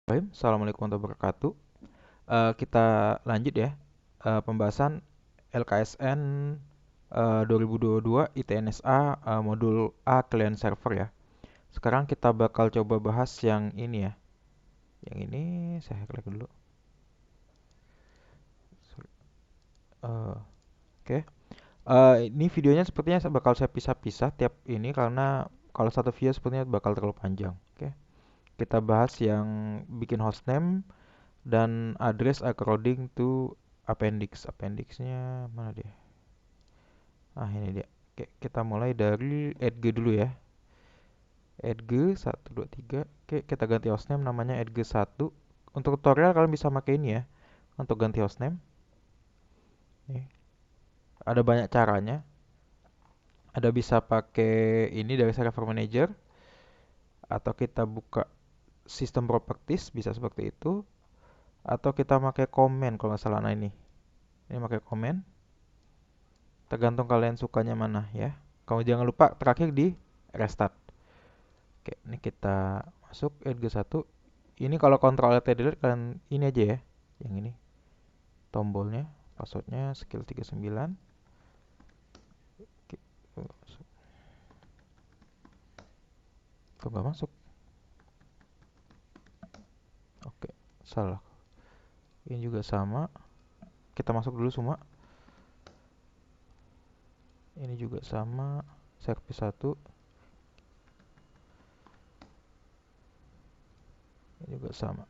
Assalamualaikum warahmatullahi wabarakatuh. Kita lanjut ya, pembahasan LKSN 2022 ITNSA modul A client server ya. Sekarang kita bakal coba bahas yang ini ya. Yang ini saya hack lagi dulu. Sorry. Oke. Ini videonya sepertinya bakal saya pisah-pisah tiap ini karena kalau satu video sepertinya bakal terlalu panjang. Oke. Kita bahas yang bikin hostname dan address according to appendix. Appendixnya mana dia? Ini dia. Oke, kita mulai dari edg dulu ya. Edg 123. Oke, kita ganti hostname namanya edg 1. Untuk tutorial kalian bisa pakai ini ya untuk ganti hostname. Nih, ada banyak caranya. Ada bisa pakai ini dari server manager atau kita buka sistem properties bisa seperti itu atau kita pakai comment kalau nggak salah. Nah ini pakai comment. Tergantung kalian sukanya mana ya. Kamu jangan lupa terakhir di restart. Oke, ini kita masuk edg 1. Ini kalau Ctrl Alt delete kalian ini aja ya. Yang ini. Tombolnya, passwordnya skill 39. Oke, masuk. Kok nggak masuk? Oke, salah. Ini juga sama. Kita masuk dulu semua. Ini juga sama. Service 1. Ini juga sama.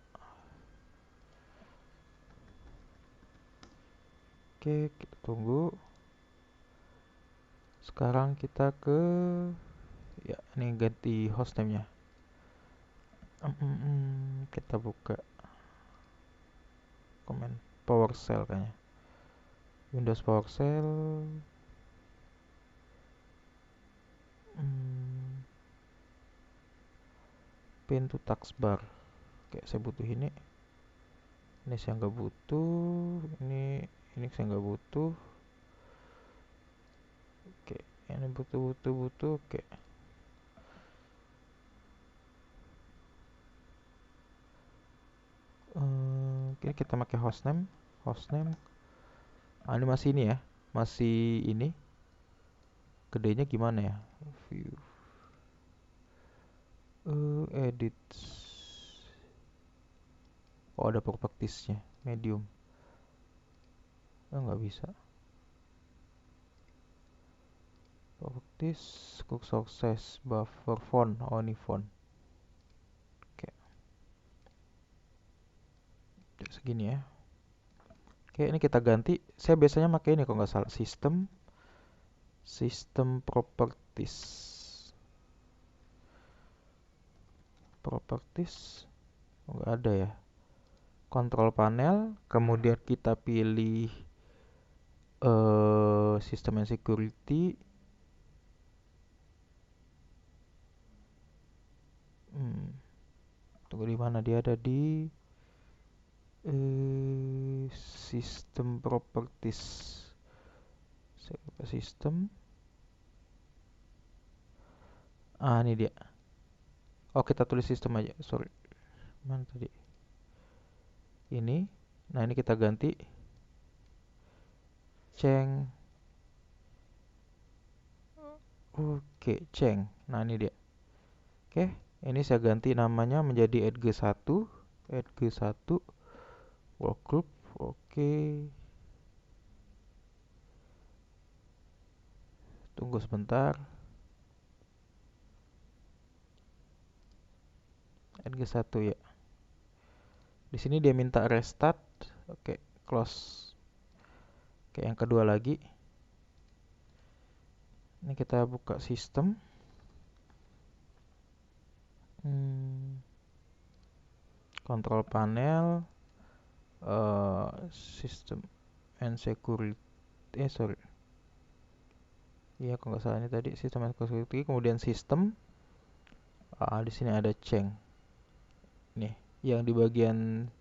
Oke, kita tunggu. Sekarang kita ke ya ini ganti hostname-nya. Kita buka komen PowerShell kayaknya. Windows PowerShell. Pin to taskbar. Oke, saya butuh ini. Ini saya nggak butuh. Ini saya nggak butuh. Oke, ini butuh. Oke. Oke, kita pakai hostname. Hostname. Ini masih ini ya. Masih ini. Gedenya gimana ya? View. Edit. Oh, ada propertiesnya. Medium. Nggak bisa. Properties. Quick success. Buffer font. Oh, ini font. Oke. Segini ya. Oke, ini kita ganti. Saya biasanya pakai ini kalau nggak salah. Sistem properties. Oh, nggak ada ya. Control panel, kemudian kita pilih sistem and security. Tunggu di mana dia ada di sistem properties. Saya buka sistem. Ini dia. Oh, kita tulis sistem aja. Sorry. Mana tadi? Ini. Nah, ini kita ganti. Ceng. Oke, ceng. Nah, ini dia. Oke, ini saya ganti namanya menjadi edg 1. Edg 1 workgroup. Oke. Tunggu sebentar. edg 1 ya. Di sini dia minta restart. Oke, close. Oke, yang kedua lagi. Ini kita buka sistem. Control panel. System and security. Sorry. Iya, kalau nggak salah ini tadi sistem and security. Kemudian sistem. Di sini ada ceng. Nih, yang di bagian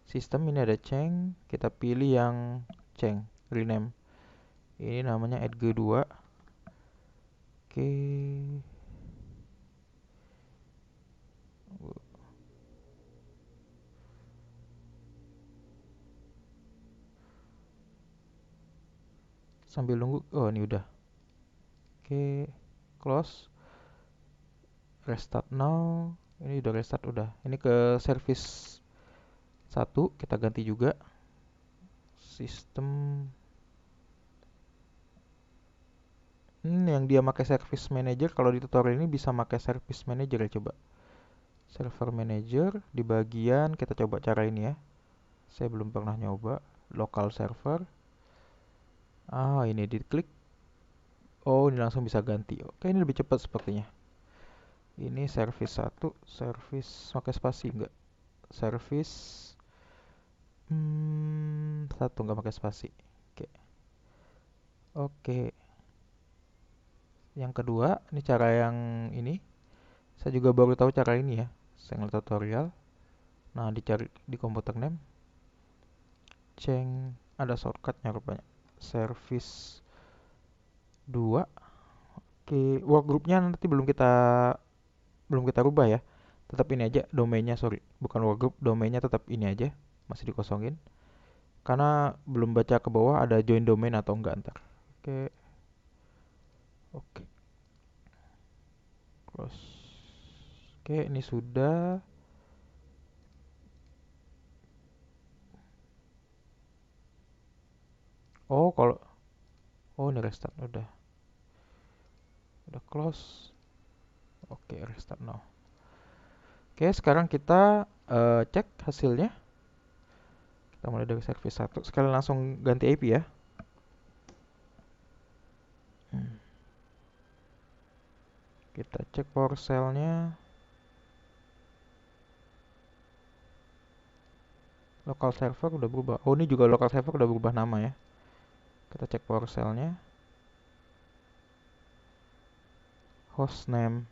sistem ini ada ceng. Kita pilih yang ceng. Rename. Ini namanya edg 2. Oke. sambil nunggu. Oh, ini udah. Oke, close, restart now. Ini udah restart udah. Ini ke service 1 kita ganti juga. Sistem yang dia pakai service manager, kalau di tutorial ini bisa pakai service manager ya, coba. Server manager di bagian kita coba cara ini ya. Saya belum pernah nyoba. Local server. Ah, ini diklik. Oh, ini langsung bisa ganti. Oke, ini lebih cepat sepertinya. Ini service 1, service pakai spasi enggak? Service 1 nggak pakai spasi. Oke. Oke. Yang kedua, ini cara yang ini. Saya juga baru tahu cara ini ya. Saya ngeliat tutorial. Nah, dicari di komputer name. Ceng, ada shortcutnya rupanya. Service 2. Oke, workgroupnya nanti belum kita rubah ya. Tetap ini aja domainnya, sorry. Bukan workgroup, domainnya tetap ini aja. Masih dikosongin. Karena belum baca ke bawah ada join domain atau enggak ntar. Oke. Oke. Close. Oke, ini sudah. Oh, ini restart udah. Udah close. Oke, restart now. Oke, sekarang kita cek hasilnya. Kita mulai dari service 1. Sekalian langsung ganti IP ya. Kita cek PowerShell-nya. Local server udah berubah. Oh, ini juga local server udah berubah nama ya. Kita cek PowerShell-nya. Hostname.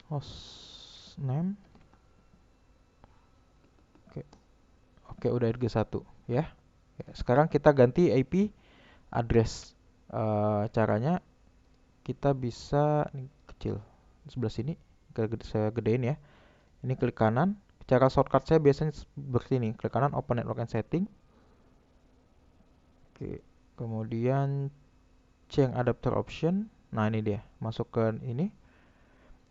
Hostname. Oke. Oke, udah RG1 ya. Sekarang kita ganti IP address. Caranya kita bisa ini kecil sebelah sini. Saya gedein ya. Ini klik kanan. Cara shortcut saya biasanya seperti ini. Klik kanan, open network and setting. Oke. Kemudian change adapter option. Nah, ini dia. Masuk ke ini.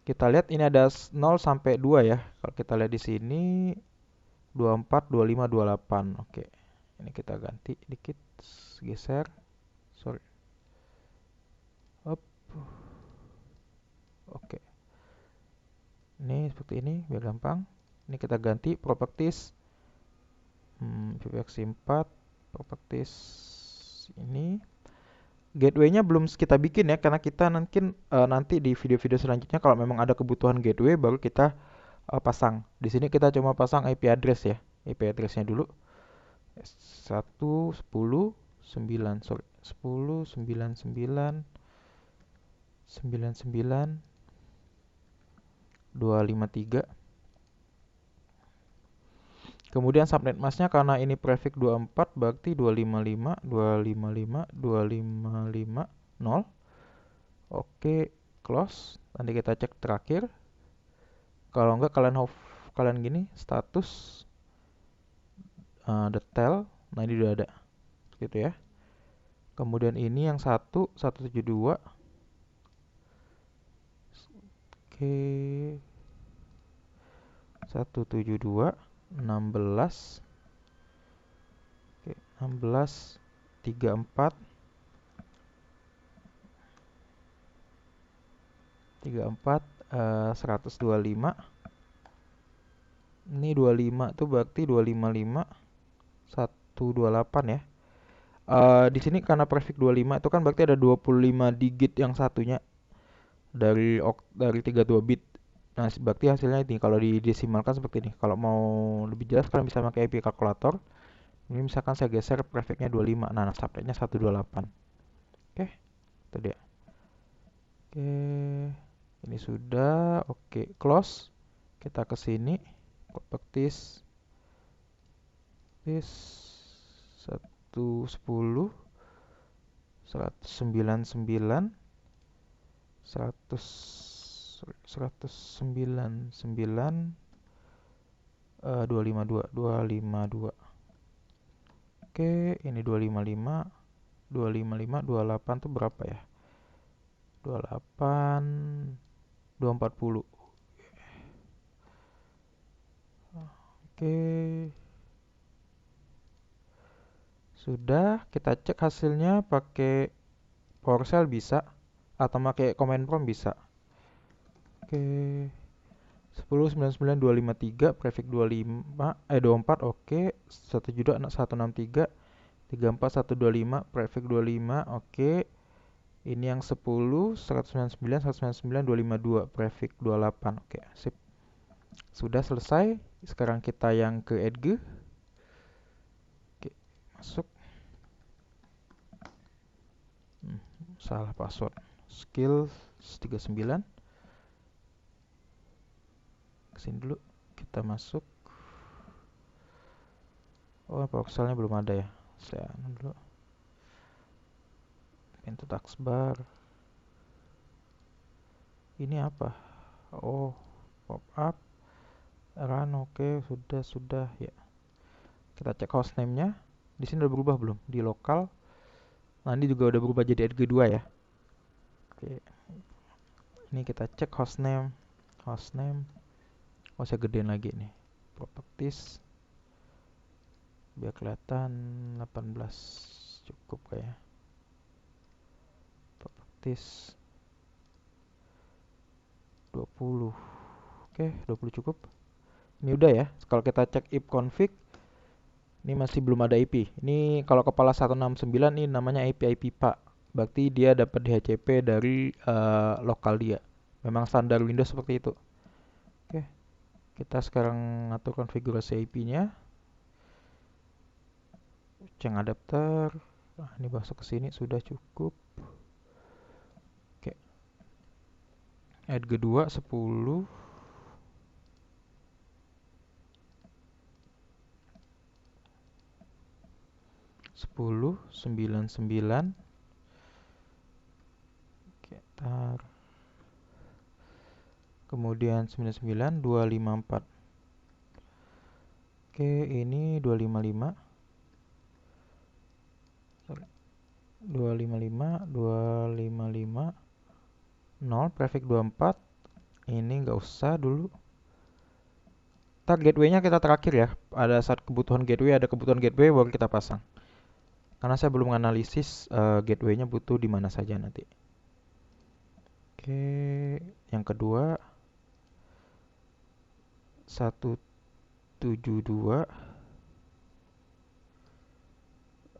Kita lihat ini ada 0 sampai 2 ya. Kalau kita lihat di sini 24, 25, 28. Oke. Ini kita ganti dikit. Geser. Sorry. Up. Oke. Ini seperti ini biar gampang. Ini kita ganti properties. PBX 4 properties ini. Gateway-nya belum kita bikin ya, karena kita nanti di video-video selanjutnya kalau memang ada kebutuhan gateway baru kita pasang. Di sini kita cuma pasang IP address ya. IP address-nya dulu 1 10 9 sorry 10 99 99 253. Kemudian subnet masknya karena ini prefix 24 berarti 255 255 255 0. Oke, close. Nanti kita cek terakhir. Kalau enggak kalian gini status detail. Nah, ini udah ada. Gitu ya. Kemudian ini yang 172. Oke. 172 16. Oke, 16 34 125. Ini 25 tuh berarti 255 128 ya. Di sini karena prefix 25 itu kan berarti ada 25 digit yang satunya dari 32 bit. Nah, berarti hasilnya ini kalau didesimalkan seperti ini. Kalau mau lebih jelas kalian bisa pakai IP kalkulator. Ini misalkan saya geser prefixnya 25. Nah, subnetnya 128. Oke, itu dia. Oke, ini sudah. Oke, close. Kita ke sini. Properties. This 110 199 199 252 252. Oke, ini 255 255, 28 tuh berapa ya? 28, 240. Oke, sudah. Kita cek hasilnya pakai PowerShell bisa, atau pakai command prompt bisa. Oke, 10.99.253 prefix 25 24 oke. 1.163 34125 prefix 25 oke. Ini yang 10 199 199 252 prefix 28 oke sip. Sudah selesai. Sekarang kita yang ke Edge. Oke, masuk. Salah password. Skill 39. Kesini dulu. Kita masuk. Oh, pokselnya belum ada ya. Saya dulu. Pintu taskbar. Ini apa? Oh, pop up. Run oke, sudah ya. Kita cek hostname-nya. Di sini udah berubah belum? Di lokal. Nah, ini juga udah berubah jadi Edge 2 ya. Oke. Ini kita cek hostname. Oh, saya gedein lagi nih. Properties. Biar kelihatan 18 cukup kayak. Properties 20. Oke, 20 cukup. Ini udah ya. Kalau kita cek if config, ini masih belum ada IP. Ini kalau kepala 169 ini namanya IP Pak. Berarti dia dapat DHCP dari lokal dia. Memang standar Windows seperti itu. Oke. Kita sekarang ngatur konfigurasi IP-nya. Ceng adapter. Nah, ini masuk ke sini sudah cukup. Oke. Add kedua 10. Sepuluh 99. Oke, tar. Kemudian 99 254. Oke, ini 255. 255 0 prefix 24. Ini nggak usah dulu. Ntar gateway-nya kita terakhir ya. Ada saat kebutuhan gateway, ada kebutuhan gateway baru kita pasang. Karena saya belum menganalisis gateway-nya butuh di mana saja nanti. Oke, yang kedua 172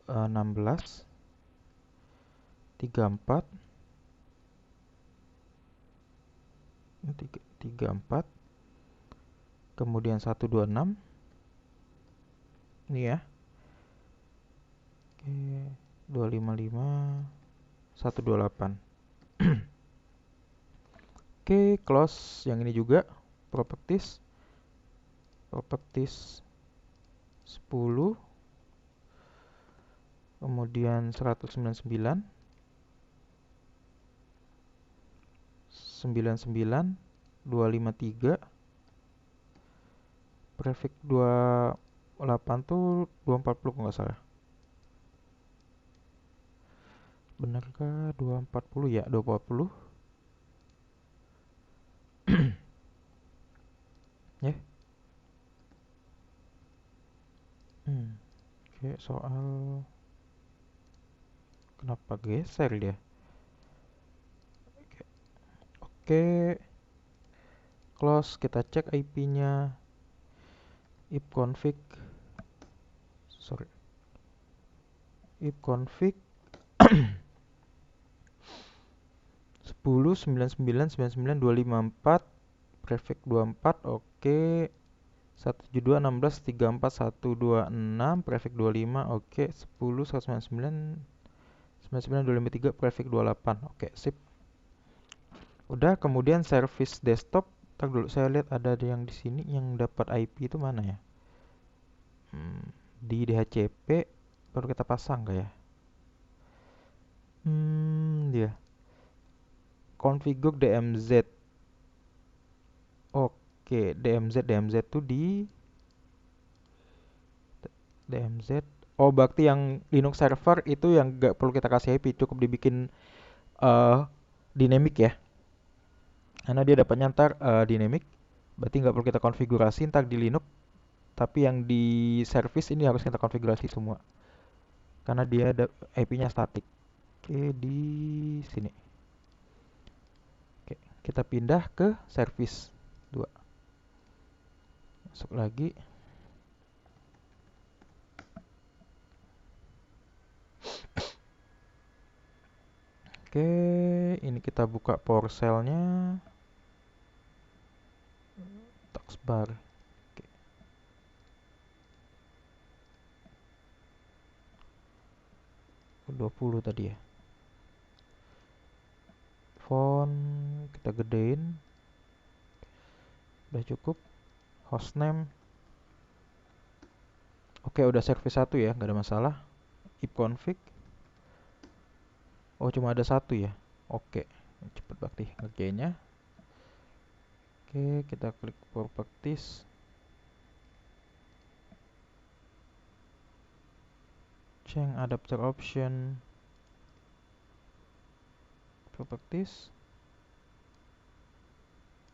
16 34 34 kemudian 126 ini ya. Oke, 255 128. Oke, close yang ini juga. Properties 10 kemudian 199 99 253 prefix 28 tuh 240 kalau nggak salah. Benarkah 240 ya? 240 ya. Oke, soal kenapa geser dia? Oke. Close, kita cek IP-nya. If config 10 99 99 254 prefix 24 oke. 172 16 34 126 prefix 25 oke. 10 199 99 253 prefix 28 oke sip. Udah, kemudian service desktop. Tak dulu saya lihat ada yang di sini yang dapat IP itu mana ya? Di DHCP perlu kita pasang gak ya? Dia configure DMZ. Oke, DMZ tuh di DMZ Oh, berarti yang Linux server itu yang nggak perlu kita kasih IP, cukup dibikin eh dynamic ya. Karena dia dapatnya ntar dynamic, berarti nggak perlu kita konfigurasi ntar di Linux. Tapi yang di service ini harus kita konfigurasi semua. Karena dia ada IP-nya static. Oke, di sini. Oke, kita pindah ke service 2. Masuk lagi. Oke, ini kita buka PowerShell-nya. Taskbar. Oke, 20 tadi ya. Font kita gedein. Udah cukup. Hostname. Oke, udah service 1 ya, nggak ada masalah. Ipconfig. Oh, cuma ada satu ya. Oke, cepet bakti ngerjainnya. Oke, kita klik properties. Change adapter option. Properties.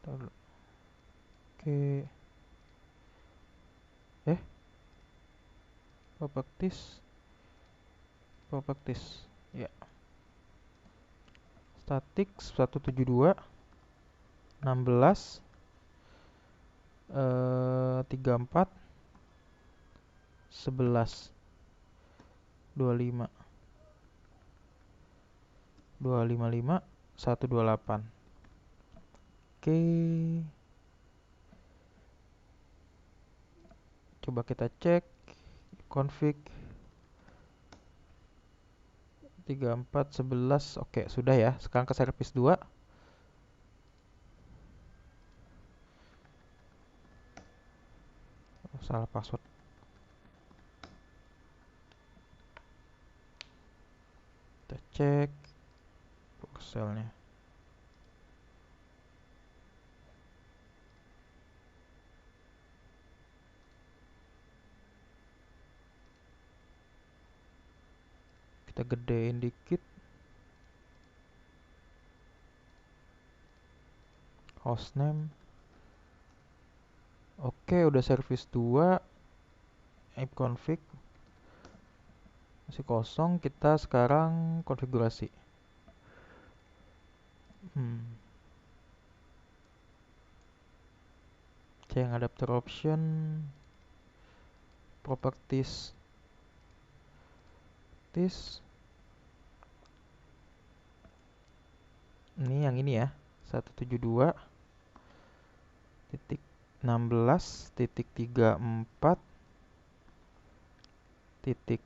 Taruh. Oke. Properties. Properties. Ya. Static 172 16 34 11 25 255 128. Oke, coba kita cek config 34 11. Oke, sudah ya. Sekarang ke service 2. Oh, salah password. Kita cek pixelnya. Kita gedein dikit. Hostname. Oke, udah service 2. Ipconfig masih kosong. Kita sekarang konfigurasi. Change adapter option. Properties. Ini yang ini ya. 172 titik 16 titik 34 titik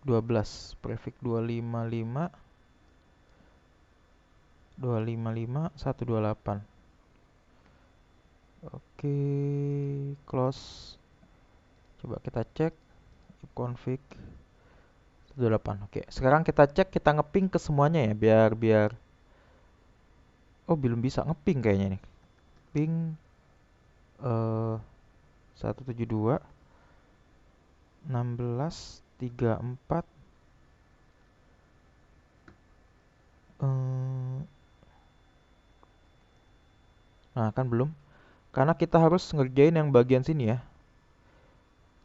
12 prefix 255 128. Oke, close. Coba kita cek config 128. Oke, sekarang kita cek, kita ngeping ke semuanya ya, biar oh, belum bisa ngeping kayaknya nih. Ping 172 16 34. Nah, kan belum. Karena kita harus ngerjain yang bagian sini ya.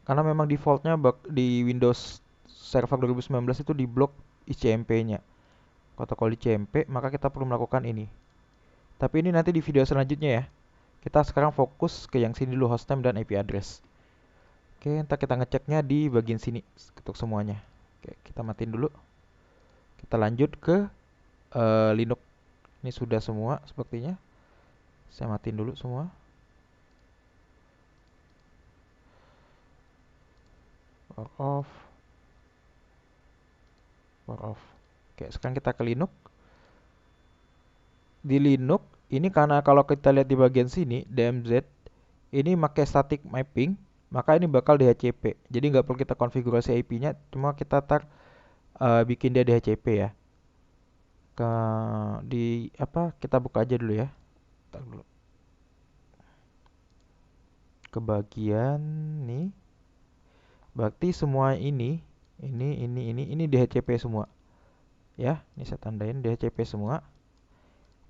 Karena memang defaultnya di Windows Server 2019 itu di blok ICMP-nya. Protokol ICMP, maka kita perlu melakukan ini. Tapi ini nanti di video selanjutnya ya. Kita sekarang fokus ke yang sini dulu, hostname dan IP address. Oke, ntar kita ngeceknya di bagian sini untuk semuanya. Oke, kita matiin dulu. Kita lanjut ke Linux. Ini sudah semua sepertinya. Saya matiin dulu semua. Power off. Power off. Oke, sekarang kita ke Linux. Di Linux ini karena kalau kita lihat di bagian sini DMZ ini pakai static mapping, maka ini bakal DHCP. Jadi nggak perlu kita konfigurasi IP-nya, cuma kita bikin dia DHCP ya. Di apa? Kita buka aja dulu ya. Tar dulu. Ke bagian nih. Berarti semua ini Ini DHCP semua. Ya, ini saya tandain DHCP semua.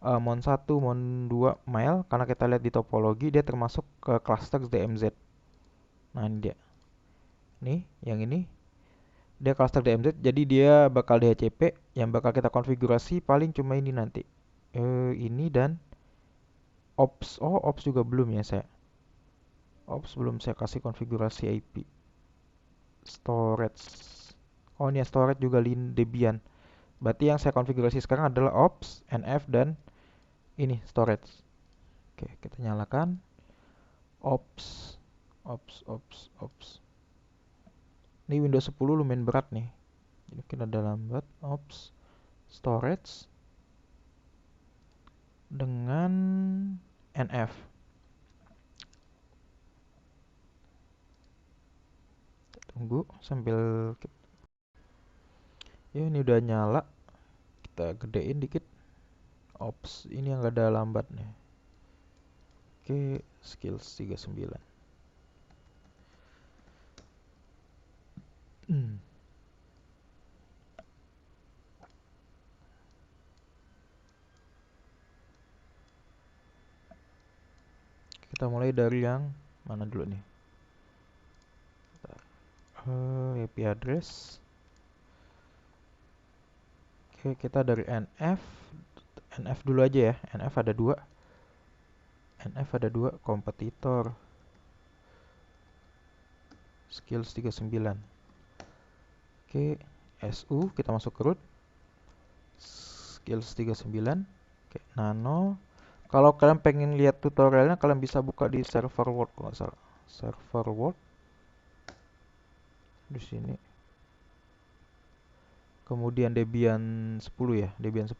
Mon 1, Mon 2 mail, karena kita lihat di topologi dia termasuk ke cluster DMZ. Nah, ini dia. Nih, yang ini dia cluster DMZ, jadi dia bakal DHCP yang bakal kita konfigurasi paling cuma ini nanti. Ini dan ops. Oh, ops juga belum ya saya. Ops belum saya kasih konfigurasi IP. Storage. Oh, ini ya storage juga Debian. Berarti yang saya konfigurasi sekarang adalah ops, NF dan ini storage. Oke, kita nyalakan ops, ops. Ini Windows 10 lumayan berat nih. Jadi kita ada lambat ops, storage dengan NF. Tunggu sambil ya ini udah nyala. Kita gedein dikit. Ops, ini yang gak ada lambatnya. Oke, skills 39. Kita mulai dari yang mana dulu nih? IP address. Oke, kita dari NF. NF dulu aja ya. NF ada dua. Kompetitor. Skills 39. Oke, SU kita masuk ke root. Skills 39. Oke, nano. Kalau kalian pengen lihat tutorialnya, kalian bisa buka di server Word kalau nggak salah. Server Word di sini. Kemudian Debian 10 ya, Debian 10.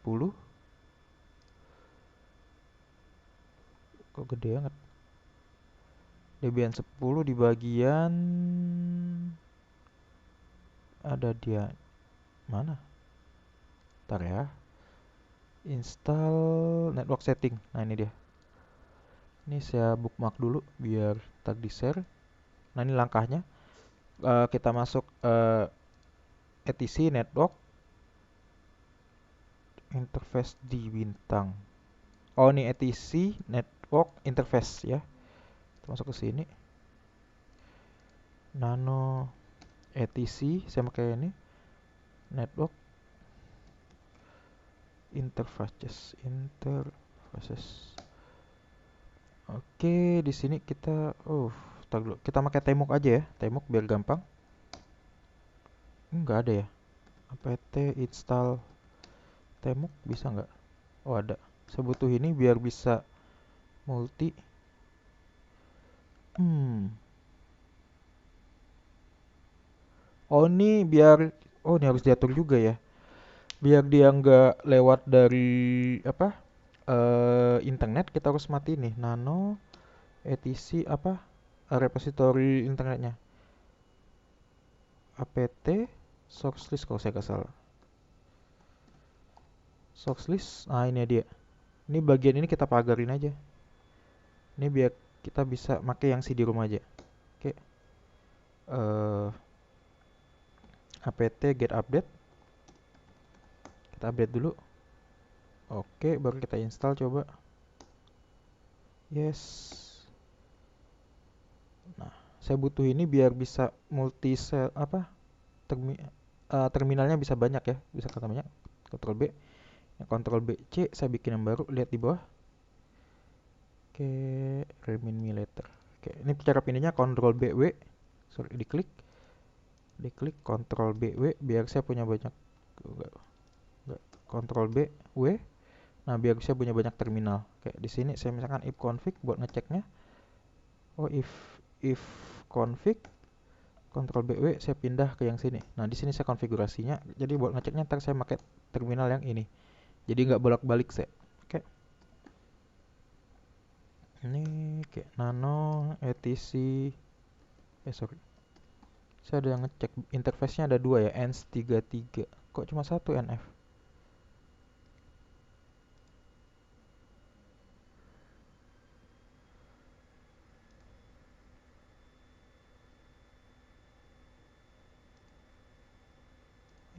Kok gede banget? Debian 10 di bagian ada dia mana? Ntar ya. Install network setting. Nah, ini dia. Ini saya bookmark dulu biar tak di-share. Nah, ini langkahnya. Kita masuk etc network interface di bintang. Oh, ini etc network interface ya. Kita masuk ke sini. Nano etc saya pakai ini network interfaces. Oke, di sini kita kita pakai Temuk aja ya. Temuk biar gampang. Enggak ada ya. apt install Temuk bisa nggak? Oh, ada. Saya butuh ini biar bisa multi. Oh, ini biar ini harus diatur juga ya. Biar dia nggak lewat dari apa? Internet, kita harus mati nih. Nano etc apa? Repository internetnya. apt source list kalau saya nggak salah. Source list. Nah, ini dia. Ini bagian ini kita pagarin aja. Ini biar kita bisa pakai yang CD-ROM aja. Oke. Apt get update. Kita update dulu. Oke, baru kita install coba. Yes. Nah, saya butuh ini biar bisa multi cell apa? Terminalnya bisa banyak ya. Bisa kata banyak. Ctrl B. Ctrl B C saya bikin yang baru. Lihat di bawah. Oke, remind me later. Oke, ini cara pindahannya Ctrl B W. Sorry, diklik Ctrl B W biar saya punya banyak. Enggak. Ctrl B W. Nah, biar saya punya banyak terminal. Kayak di sini saya misalkan if config buat ngeceknya. Oh, if config Ctrl B W saya pindah ke yang sini. Nah, di sini saya konfigurasinya. Jadi buat ngeceknya ntar saya pakai terminal yang ini. Jadi nggak bolak-balik saya. Oke. Ini kayak nano etc. Sorry. Saya ada yang ngecek interface-nya ada dua ya, ENS33. Kok cuma satu NF?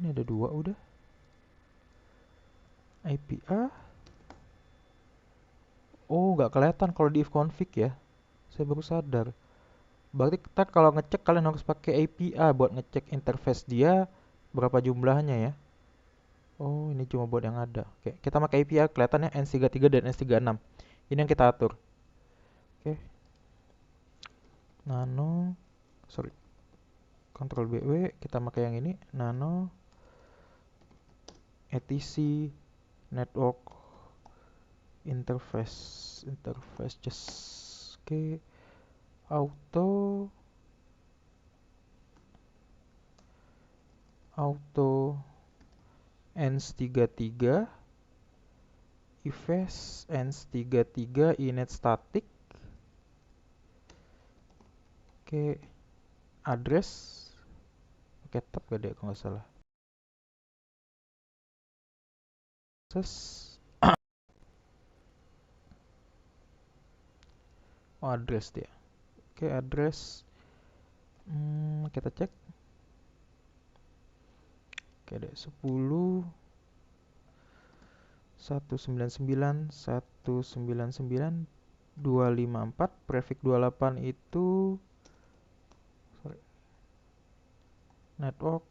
Ini ada dua udah. IPA. Oh, nggak kelihatan kalau di if config ya. Saya baru sadar. Berarti kita kalau ngecek kalian harus pakai API buat ngecek interface dia berapa jumlahnya ya. Oh, ini cuma buat yang ada. Oke, kita pakai API kelihatannya N33 dan N36. Ini yang kita atur. Oke. Nano, sorry. Ctrl BW, kita pakai yang ini. Nano, etc, network, interface just. Oke. Auto ENS33, IFS ENS33, inet static. Oke, address pakai tab gak deh kalau nggak salah. Oh, address dia. Oke, address. Kita cek. Oke deh, 10 199 199 254 prefix 28 itu sorry, network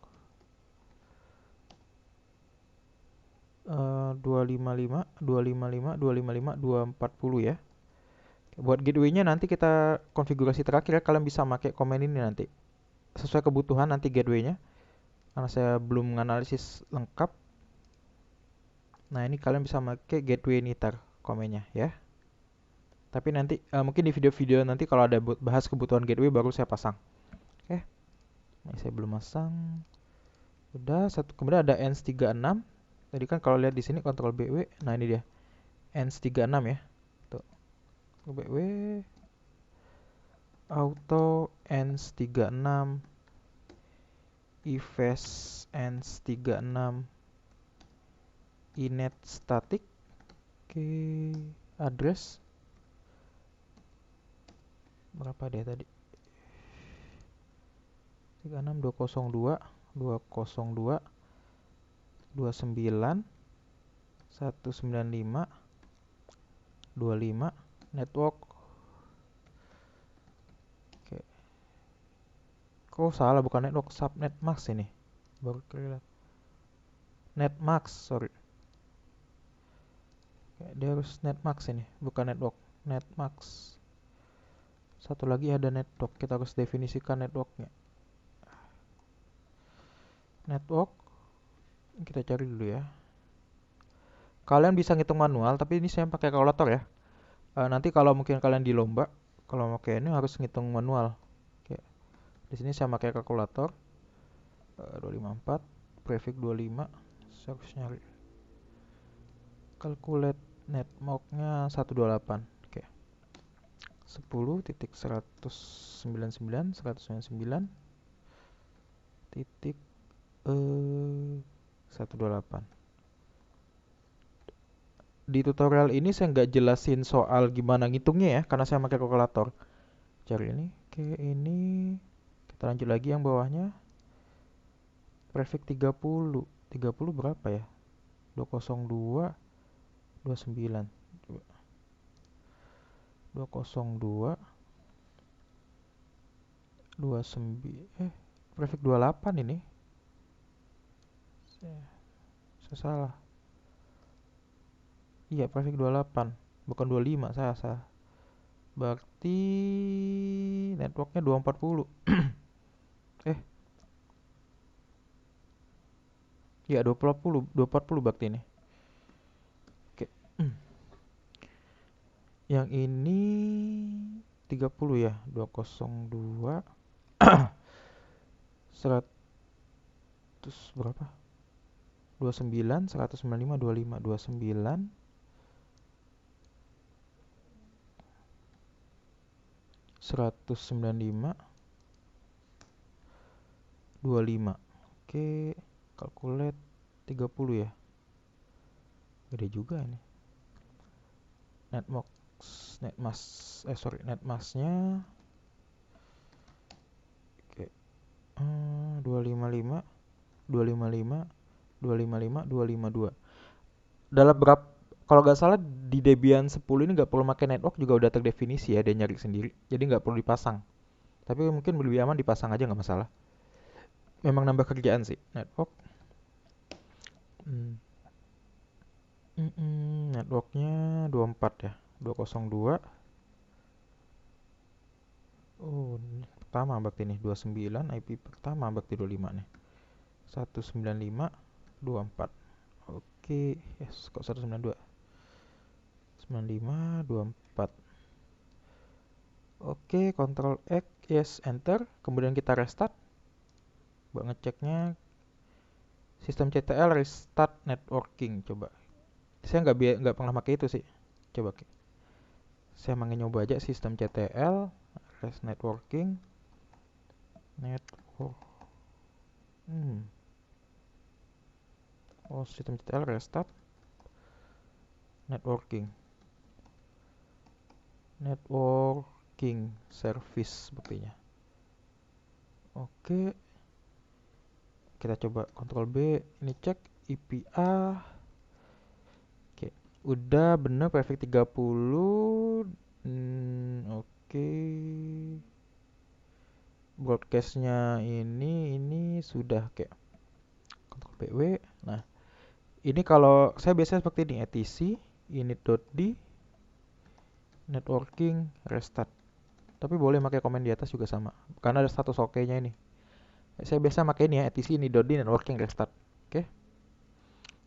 255 255 255 240 ya. Buat gateway-nya nanti kita konfigurasi terakhir ya, kalian bisa pakai komen ini nanti. Sesuai kebutuhan nanti gateway-nya. Karena saya belum menganalisis lengkap. Nah, ini kalian bisa pakai gateway niter komennya ya. Tapi nanti mungkin di video-video nanti kalau ada bahas kebutuhan gateway baru saya pasang. Oke. Nah, saya belum pasang. Udah satu. Kemudian ada ENS36. Tadi kan kalau lihat di sini Ctrl BW. Nah, ini dia. ENS36 ya. Tuh. BW auto ENS36 IFS ENS36 inet static. Oke, address berapa dia tadi? 36202 202 29 195 25 network. Oke. Kok salah, bukan network, subnet max ini. Baru kelihatan. Netmax, sorry. Oke, dia harus netmax ini, bukan network. Netmax. Satu lagi ada network, kita harus definisikan networknya. Network, kita cari dulu ya. Kalian bisa ngitung manual, tapi ini saya pakai kalkulator ya. Nanti kalau mungkin kalian di lomba, kalau pakai ini harus ngitung manual. Oke. Di sini saya pakai kalkulator. 254 prefix 25. Saya harus nyari. Calculate networknya 128. Oke. 10.199 199 titik 128. Di tutorial ini saya nggak jelasin soal gimana ngitungnya ya, karena saya pakai kalkulator. Cari ini. Oke, ini kita lanjut lagi yang bawahnya. Prefix 30. 30 berapa ya? 202 29. 202 29 prefix 28 ini. Saya salah. Iya, prefix 28, bukan 25, saya salah. Berarti networknya 240. Ya 240 berarti ini. Oke. Yang ini 30 ya, 202 100 berapa? 29 195 25 29 195 25. Oke, calculate 30 ya. Gede juga ini. Netmasknya oke. 255 255, 255, 252. Dalam berapa, kalau nggak salah di Debian 10 ini nggak perlu pakai network juga udah terdefinisi ya, dia nyari sendiri. Jadi nggak perlu dipasang. Tapi mungkin lebih aman dipasang aja nggak masalah. Memang nambah kerjaan sih network. Hmm. Networknya 24 ya, 202. Oh, ini pertama berarti nih 29, IP pertama berarti 25 nih. 195, 24. Oke, yes, kok 192. 95, 24. Oke, Ctrl X, yes, enter. Kemudian kita restart. Buat ngeceknya sistem CTL restart networking. Coba. Saya nggak pernah pakai itu sih. Coba. Saya mau nyoba aja sistem CTL rest networking. Network. Oh, sistem CTL restart networking. Networking service sepertinya. Oke, kita coba Ctrl B, ini cek IPA. Oke, udah bener perfect 30. Oke. Broadcastnya ini sudah kayak Ctrl BW. Nah, ini kalau saya biasanya seperti ini, etc init.d networking restart. Tapi boleh pakai komen di atas juga sama, karena ada status oke-nya ini. Saya biasa pakai ini ya, etc init.d networking restart. Oke.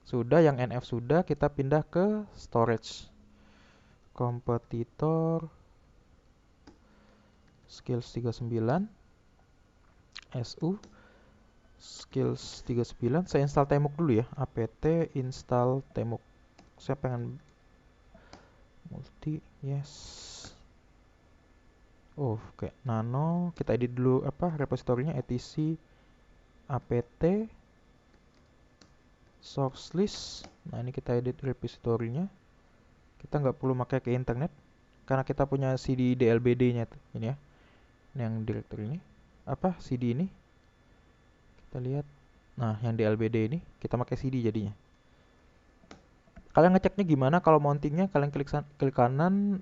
Sudah, yang NF sudah, kita pindah ke storage. Kompetitor skills 39 SU skills 39. Saya install Temuk dulu ya, apt install Temuk. Saya pengen multi, yes. Oh, kayak nano, kita edit dulu apa repositorinya, etc apt source list. Nah, ini kita edit repositorinya. Kita nggak perlu pakai ke internet karena kita punya cd dlbd-nya ini ya. Ini yang directory ini. Apa cd ini? Kita lihat. Nah, yang dlbd ini kita pakai cd jadinya. Kalian ngeceknya gimana kalau mountingnya? Kalian klik kanan.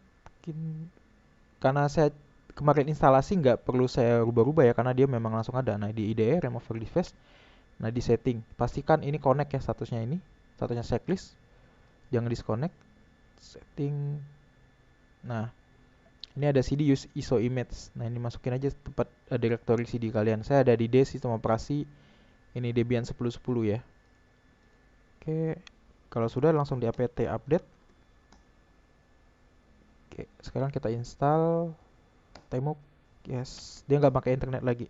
Karena saya kemarin instalasi nggak perlu saya rubah-rubah ya, karena dia memang langsung ada. Nah, di IDE remove device. Nah, di setting pastikan ini connect ya, statusnya ini. Statusnya checklist. Jangan disconnect. Setting. Nah, ini ada CD use ISO image. Nah, ini masukin aja tempat directory CD kalian. Saya ada di D sistem operasi. Ini Debian 10.10 ya. Oke, kalau sudah langsung di apt update. Oke, sekarang kita install Temuk. Yes, dia nggak pakai internet lagi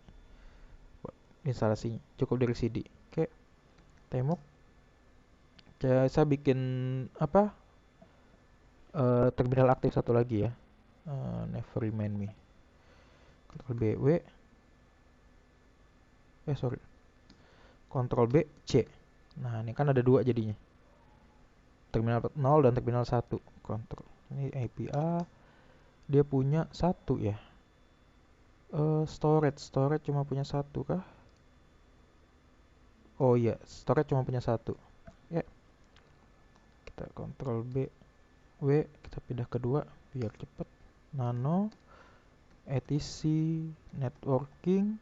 instalasinya, cukup dari CD. Oke, Temuk. Oke, saya bikin apa? Terminal aktif satu lagi ya. Never remind me. Ctrl B W. Sorry. Ctrl B C. Nah, ini kan ada dua jadinya. Terminal 0 dan terminal 1. Kontrol. Ini API. Dia punya satu ya. Storage cuma punya satu kah? Oh iya, storage cuma punya satu. Ya. Kita Ctrl B W, kita pindah ke 2 biar cepet. Nano etc networking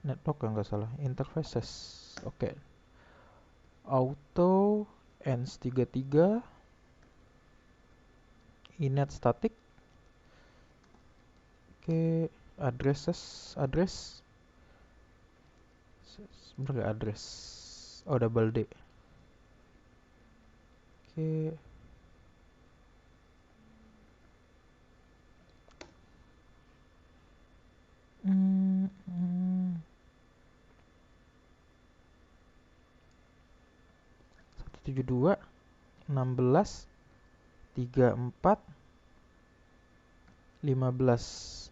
network nggak salah, interfaces. Oke. Auto ENS33 inet static. Oke, address sebenarnya gak address. Oh, double D. Oke. Hmm, 172 16 34 15.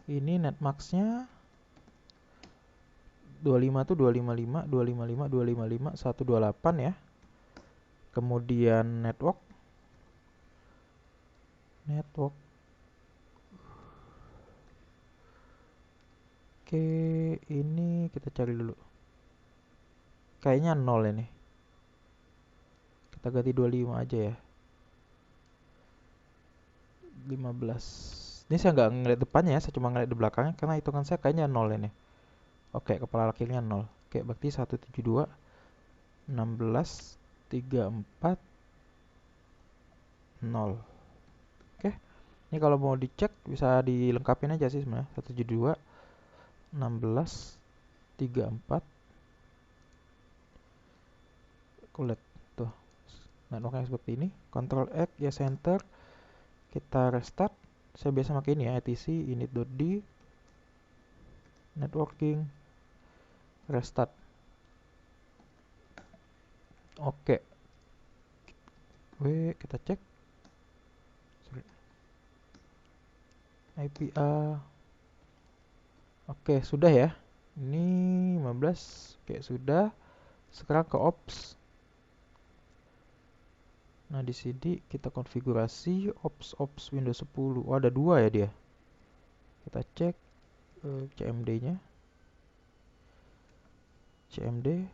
Ini netmaxnya 25 tuh 255 255 255 128 ya. Kemudian network Oke, ini kita cari dulu. Kayaknya 0 ini. Kita ganti 25 aja ya. 15. Ini saya nggak ngeliat depannya ya, saya cuma ngeliat di belakangnya karena hitungan saya kayaknya 0 ini. Oke, kepala kirinya 0. Oke, berarti 172, 16, 34, 0. Oke. Ini kalau mau dicek bisa dilengkapin aja sih sebenarnya. 172, 16, 34. Aku lihat tuh. Networknya seperti ini. Ctrl X ya center. Kita restart. Saya biasa pakai ini ya, etc init.d networking restart. Oke. Kita cek. Sorry. IPA. Oke, sudah ya. Ini 15. Oke, sudah. Sekarang ke ops. Nah, di sini kita konfigurasi ops Windows 10. Oh, ada dua ya dia. Kita cek CMD-nya. CMD.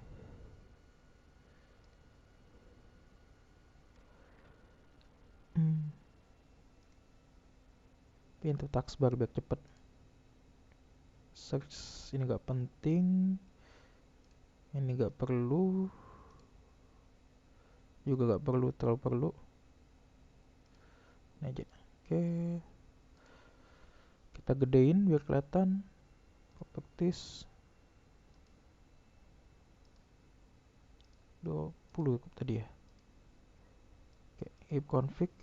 Pintu taskbar biar cepet. Search ini gak penting. Ini gak perlu. Juga gak perlu, terlalu perlu. Ini aja. Oke. Kita gedein biar kelihatan. Properties 20 tadi ya. Oke, ipconfig.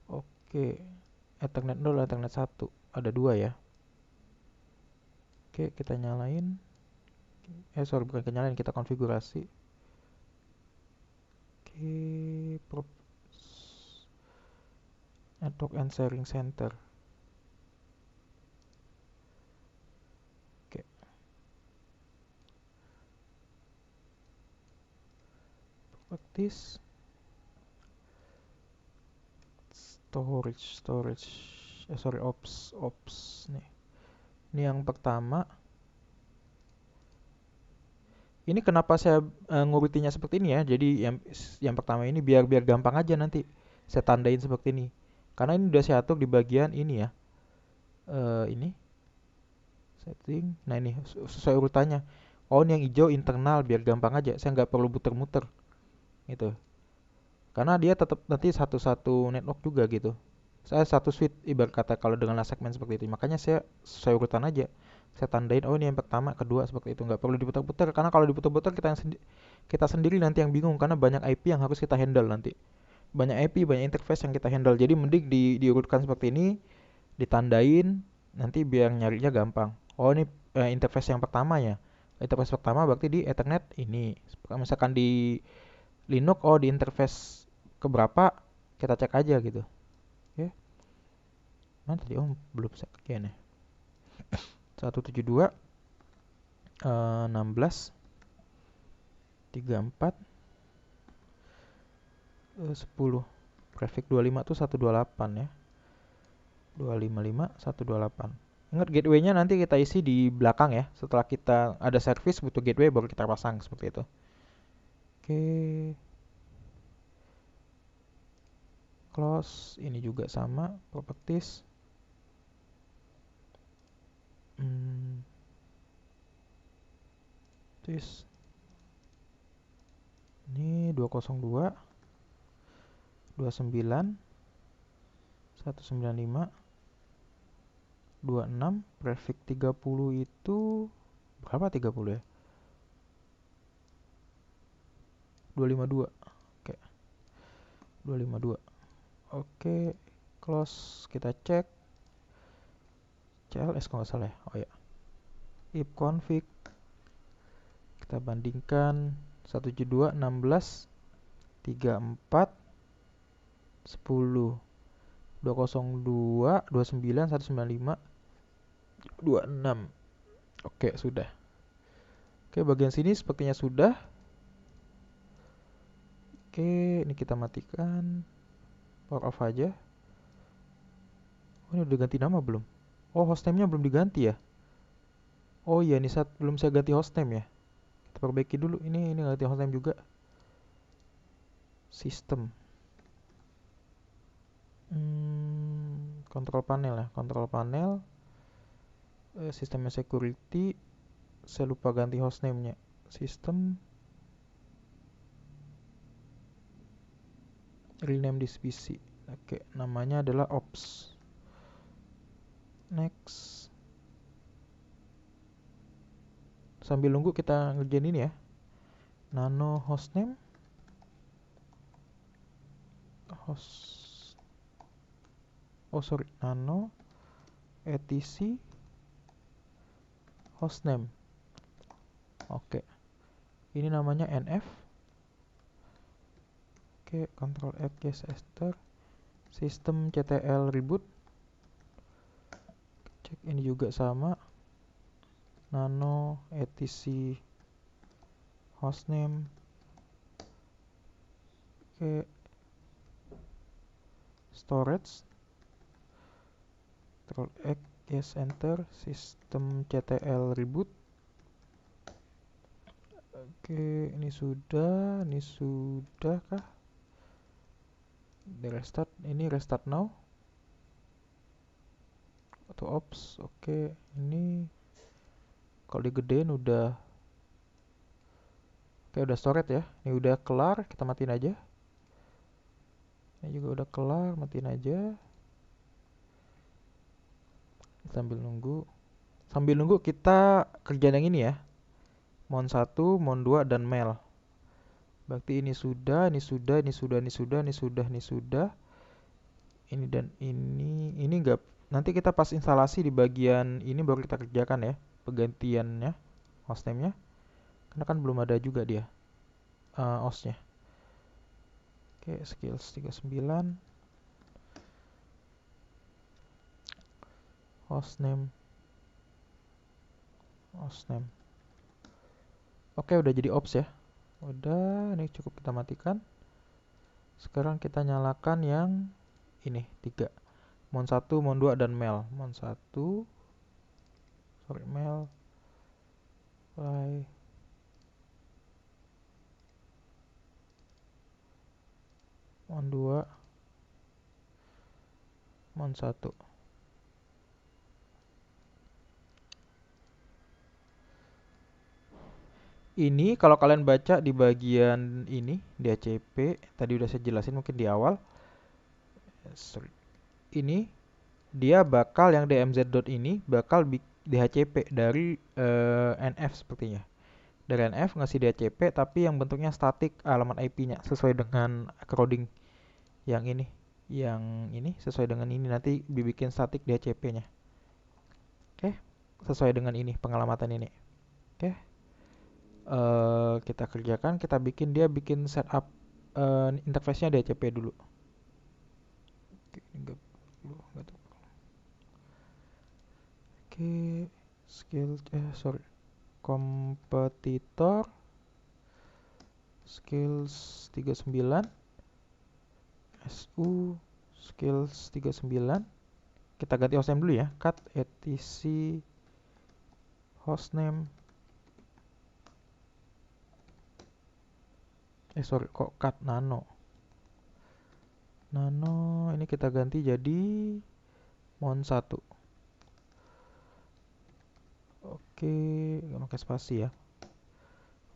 Oke, Ethernet 0, Ethernet 1. Ada dua ya. Oke, kita nyalain. Sorry, bukan kita nyalain, kita konfigurasi. Oke, Network and Sharing Center. Oke. Properties. Storage. Sorry, ops nih. Ini yang pertama. Ini kenapa saya ngurutinya seperti ini ya. Jadi yang pertama ini biar gampang aja nanti saya tandain seperti ini. Karena ini udah saya atur di bagian ini ya. Ini setting. Nah, ini sesuai urutannya. Oh, ini yang hijau internal biar gampang aja. Saya nggak perlu muter-muter gitu. Karena dia tetap nanti satu-satu network juga gitu. Saya satu switch ibarat kata kalau dengan segmen seperti itu. Makanya saya sesuai urutan aja. Saya tandain, oh ini yang pertama, kedua seperti itu. Nggak perlu diputar-putar karena kalau diputar-putar kita sendiri nanti yang bingung karena banyak IP yang harus kita handle nanti. Banyak IP, banyak interface yang kita handle. Jadi mending diurutkan seperti ini, ditandain, nanti biar nyarinya gampang. Oh ini interface yang pertama ya. Interface pertama berarti di Ethernet ini. Misalkan di Linux, oh di interface keberapa, kita cek aja gitu. Oke. Mana tadi? Oh belum sekian ya. 172 16 34 10. Prefix 25 tuh 128 ya. 255 128. Ingat gateway-nya nanti kita isi di belakang ya. Setelah kita ada service butuh gateway baru kita pasang seperti itu. Oke. Close ini juga sama properties. This. Ini 202 29 195 26 prefix 30 itu berapa 30 ya? 252. Oke. 252. Oke, close kita cek. CLS kalau nggak salah ya. Oh ya. Ipconfig kita bandingkan 172 16 34 10 202 29 195 26. Oke, sudah. Oke, bagian sini sepertinya sudah. Oke, ini kita matikan. Power off aja. Oh, ini udah ganti nama belum? Oh, hostname-nya belum diganti ya? Oh iya, ini saat belum saya ganti hostname ya. Kita perbaiki dulu. Ini ganti hostname juga. Sistem. Kontrol panel ya. Kontrol panel. Sistemnya security. Saya lupa ganti hostname-nya. Sistem. Rename this PC. Oke, namanya adalah ops. Next. Sambil nunggu kita ngerjain ini ya. Nano hostname. Host. Oh sorry, nano etc hostname. Oke. Ini namanya nf. Oke, Ctrl F yes enter. Sistem ctl reboot. Cek ini juga sama. Nano etc hostname. Oke. Storage. Ctrl X yes enter. Sistem ctl reboot. Oke, ini sudah kah? Di restart, ini restart now. Auto ops, oke. Ini kalau digedein udah, oke udah storage ya. Ini udah kelar, kita matiin aja. Ini juga udah kelar, matiin aja. Sambil nunggu kita kerjaan yang ini ya. Mon 1, Mon 2 dan Mel. Berarti ini sudah, ini sudah, ini sudah, ini sudah, ini sudah, ini sudah. Ini dan ini enggak. Nanti kita pas instalasi di bagian ini baru kita kerjakan ya, penggantiannya, hostname-nya. Karena kan belum ada juga dia OS-nya. Oke, skills 39. Hostname. Oke, udah jadi ops ya. Udah, ini cukup kita matikan. Sekarang kita nyalakan yang ini, 3. Mon 1, Mon 2 dan Mel. Mon 1. Sorry, Mel. Play. Mon 2. Mon 1. Ini kalau kalian baca di bagian ini, DHCP, tadi udah saya jelasin mungkin di awal. Sorry. Ini dia bakal yang DMZ dot ini bakal DHCP dari NF sepertinya. Dari NF ngasih DHCP tapi yang bentuknya statik alamat IP-nya sesuai dengan crowding yang ini. Yang ini sesuai dengan ini nanti dibikin statik DHCP-nya. Oke, sesuai dengan ini pengalamatan ini. Oke. Kita kerjakan, kita bikin setup interface-nya DHCP dulu. Oke, skill kompetitor skills 39 SU skills 39. Kita ganti hostname dulu ya, cut etc hostname. Kok cut nano ini kita ganti jadi mon 1. Oke, nggak pakai spasi ya.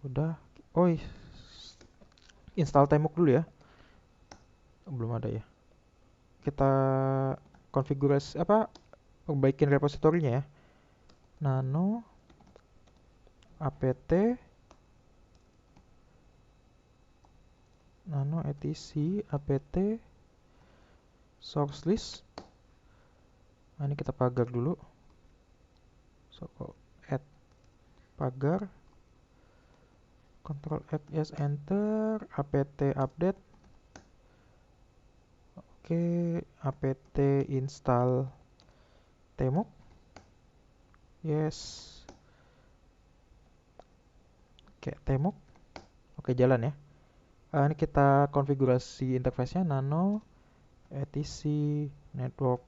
Udah. Oh, install Temuk dulu ya. Belum ada ya. Kita konfigurasi perbaikin repositorinya ya. Nano apt nano etc apt source list. Nah, ini kita pagar dulu. Add pagar. Ctrl F yes enter. Apt update. Oke, apt install Temuk. Yes. Oke, Temuk. Oke, jalan ya. Ini kita konfigurasi interface-nya nano etc network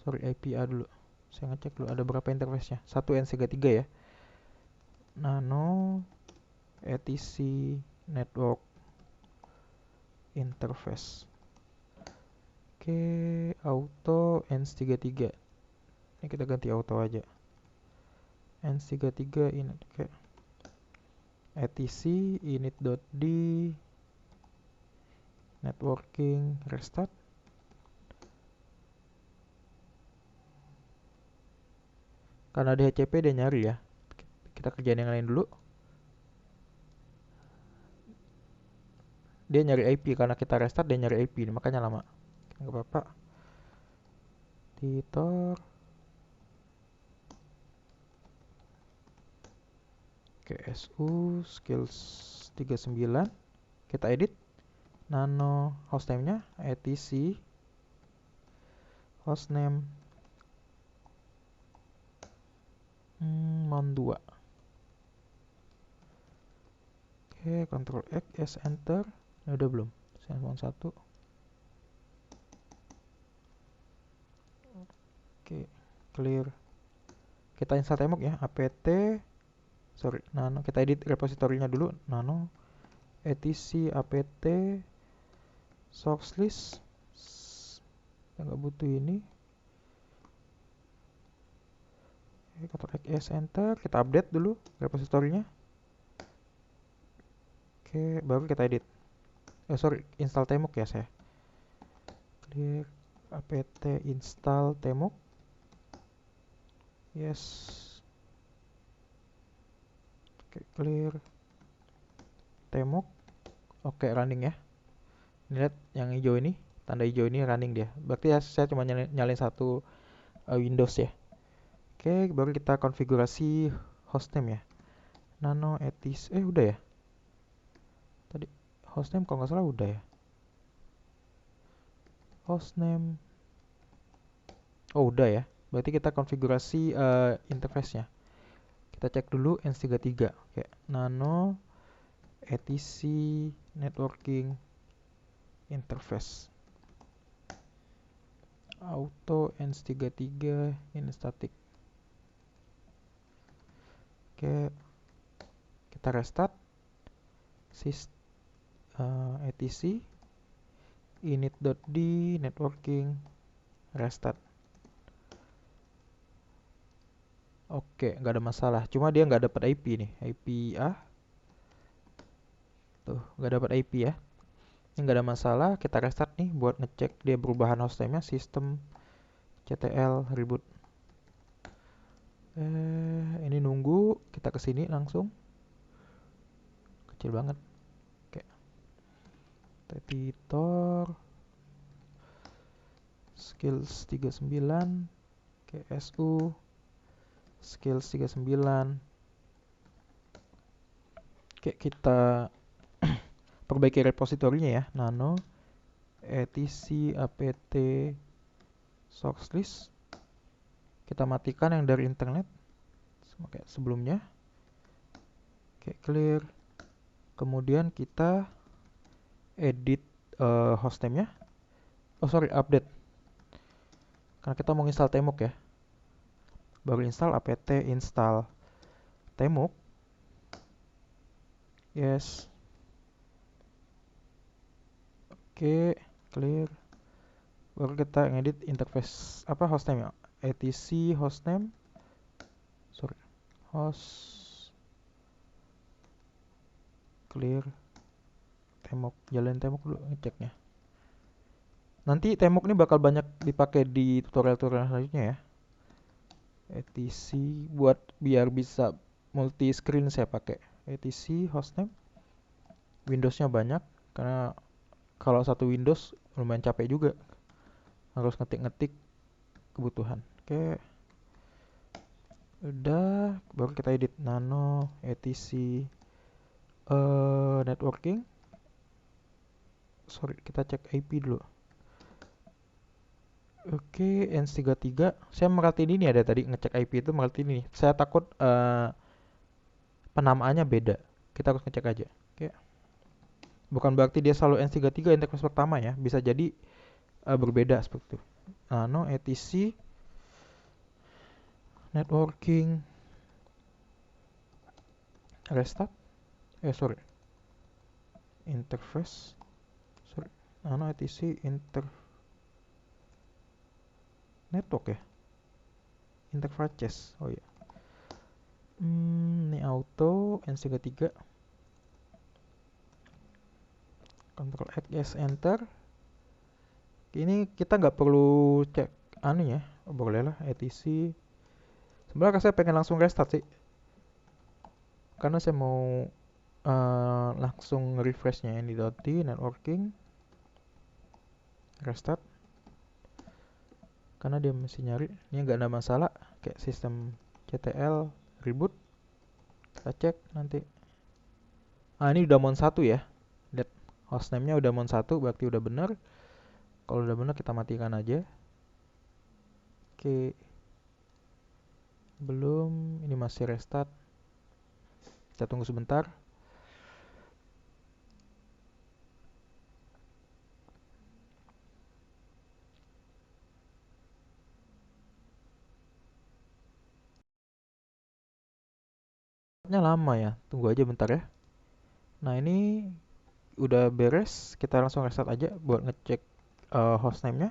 sorry, IPA dulu. Saya ngecek dulu ada berapa interface-nya. 1 NC33 ya. Nano etc network interface. Oke, auto ENS33. Ini kita ganti auto aja. ENS33 init. Oke. etc init.d networking restart. Karena DHCP dia nyari ya. Kita kerjain yang lain dulu. Dia nyari IP karena kita restart, dia nyari IP, makanya lama. Nggak apa-apa. Editor. KSU skills 39. Kita edit. Nano hostname-nya etc hostname mon 2. Oke, Ctrl X, S enter. Ini udah belum? Mon 1. Oke, clear. Kita install Temok ya, apt nano, kita edit repositorinya dulu, nano etc apt source list. Kita nggak butuh ini. Ctrl X, S enter, kita update dulu repositorinya. Oke, baru kita edit. Install Temok ya saya. Clear apt install Temok. Yes. Oke, clear Temok. Oke, running ya. Ini lihat yang hijau ini, tanda hijau ini running dia. Berarti ya saya cuma nyalain satu Windows ya. Oke, baru kita konfigurasi hostname ya. Nano etis, udah ya. Tadi hostname kalau nggak salah udah ya. Hostname, oh udah ya. Berarti kita konfigurasi interface-nya. Kita cek dulu ENS33. Oke, nano etc networking interface. Auto ENS33 in static. Oke, kita restart etc init.d networking restart. Oke, nggak ada masalah. Cuma dia nggak dapat IP nih, IP A. Tuh, nggak dapat IP ya. Ini nggak ada masalah. Kita restart nih buat ngecek dia perubahan hostname-nya, sistem CTL reboot. Ini nunggu, kita kesini langsung. Kecil banget. Oke. Editor. Skills 39. KSU. Skills 39. Oke, kita perbaiki repositorinya ya. Nano etc apt source list. Kita matikan yang dari internet kayak sebelumnya. Oke, clear. Kemudian kita edit hostname-nya. Update. Karena kita mau install Temok ya. Baru install apt install Temok. Yes. Oke, clear. Baru kita ngedit interface hostname ya. etc hostname. Host clear Temok, jalanin Temok dulu ngeceknya. Nanti Temok ini bakal banyak dipakai di tutorial-tutorial selanjutnya ya. etc buat biar bisa multi screen saya pakai. etc hostname. Windowsnya banyak karena kalau satu Windows lumayan capek juga. Harus ngetik-ngetik kebutuhan. Oke. Udah, baru kita edit nano etc networking. Kita cek IP dulu. Oke, ENS33. Saya merhatiin ini ada tadi ngecek IP itu merhatiin ini. Saya takut penamaannya beda. Kita harus ngecek aja. Oke. Bukan berarti dia selalu ENS33 interface pertama ya. Bisa jadi berbeda seperti itu. Nano etc networking, restart, sorry, interface, sorry, etc network ya, interfaces, oh iya. Ini auto, N33, Ctrl X, yes, enter. Ini kita nggak perlu cek ya, boleh lah, etc. Sebenarnya saya pengen langsung restart sih, karena saya mau langsung refreshnya ini di networking, restart, karena dia mesti nyari. Ini nggak ada masalah, kayak sistem CTL reboot. Kita cek nanti. Ini udah mon 1 ya. Lihat hostname-nya udah mon 1, berarti udah bener. Kalau udah bener kita matikan aja. Oke. Belum, ini masih restart. Kita tunggu sebentar. Lama ya, tunggu aja bentar ya. Nah ini udah beres, kita langsung restart aja buat ngecek hostname-nya.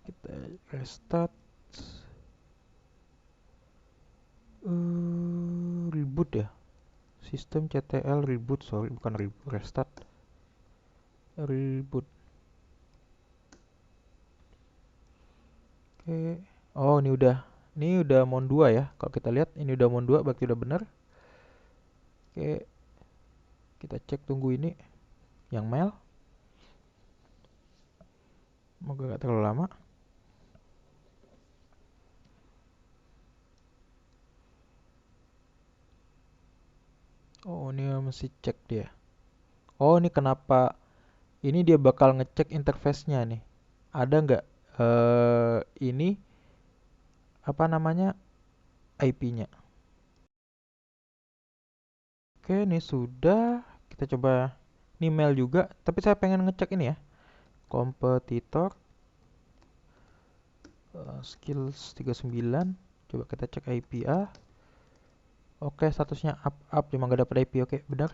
Kita restart. Reboot ya, sistem CTL reboot, sorry bukan reboot, restart, reboot. Oke. Oh ini udah mon 2 ya, kalau kita lihat ini udah mon 2 berarti udah bener. Oke, kita cek, tunggu ini yang mail, semoga gak terlalu lama. Oh ini mesti cek dia. Oh ini kenapa ini dia bakal ngecek interface-nya nih, ada nggak ini apa namanya, IP-nya. Oke ini sudah, kita coba ini mail juga, tapi saya pengen ngecek ini ya, kompetitor skills 39, coba kita cek IP A. Oke statusnya up cuma nggak dapet IP. Oke benar.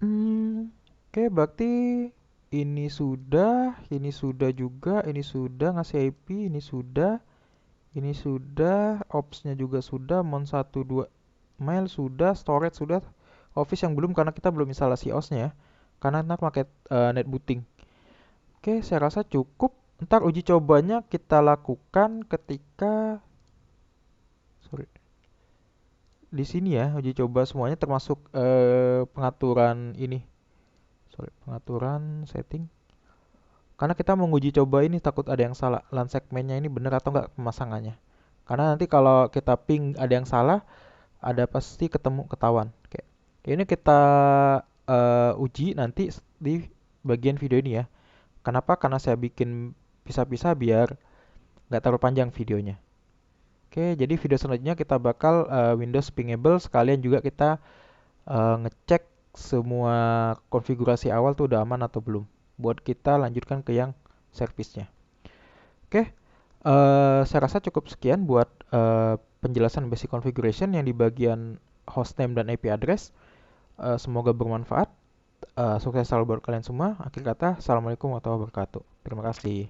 Oke berarti ini sudah juga, ini sudah ngasih IP, ini sudah, ops-nya juga sudah, mon 1 2 mail sudah, storage sudah, office yang belum karena kita belum instalasi OS-nya ya, karena kita pakai netbooting. Oke saya rasa cukup. Ntar uji cobanya kita lakukan ketika, sorry, di sini ya, uji coba semuanya termasuk pengaturan ini, sorry, pengaturan setting, karena kita menguji coba ini takut ada yang salah LAN segmennya ini bener atau enggak pemasangannya, karena nanti kalau kita ping ada yang salah, ada pasti ketahuan. Oke, ini kita uji nanti di bagian video ini ya. Kenapa? Karena saya bikin pisah-pisah biar nggak terlalu panjang videonya. Oke, jadi video selanjutnya kita bakal Windows Pingable, sekalian juga kita ngecek semua konfigurasi awal tuh udah aman atau belum, buat kita lanjutkan ke yang servisnya. Oke, saya rasa cukup sekian buat penjelasan basic configuration yang di bagian hostname dan IP address. Semoga bermanfaat. Sukses selalu buat kalian semua. Akhir kata, Assalamualaikum warahmatullahi wabarakatuh. Terima kasih.